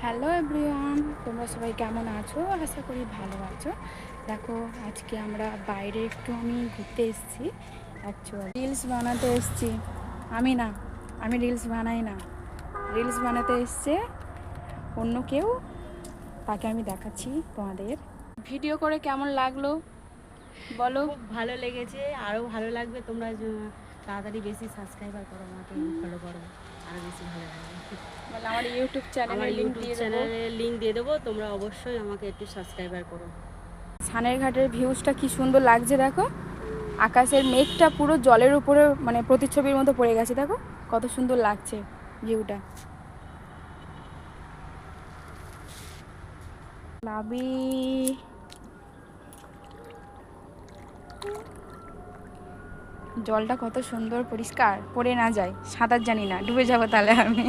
Hello everyone, তোমরা সবাই কেমন আছো? আশা করি ভালো আছো। দেখো, আজকে আমরা বাইরে একটু আমি ঘুরতে এসেছি। অ্যাকচুয়ালি রিলস বানাতে এসেছি। আমি রিলস বানাই না। রিলস বানাতে এসছে অন্য কেউ, তাকে আমি দেখাচ্ছি তোমাদের। ভিডিও করে কেমন লাগলো বলো? খুব ভালো লেগেছে, আরও ভালো লাগবে। তোমরা তাড়াতাড়ি বেশি সাবস্ক্রাইবার করো, আমাকে ফলো করো, আরও বেশি ভালো লাগবে। বলে আমার ইউটিউব আমার চ্যানেলের লিঙ্ক ইউটিউব দিয়ে দেবো। চ্যানেলের লিঙ্ক দিয়ে দেবো, তোমরা অবশ্যই আমাকে একটু সাবস্ক্রাইবার করো। সানের ঘাটের ভিউজটা কি সুন্দর লাগছে দেখো। আকাশের মেঘটা পুরো জলের উপরে মানে প্রতিচ্ছবির মতো পড়ে গেছে, দেখো কত সুন্দর লাগছে ভিউটা। লাবি জলটা কত সুন্দর পরিষ্কার, পড়ে না যায়, সাঁতার জানি না, ডুবে যাবো তাহলে আমি।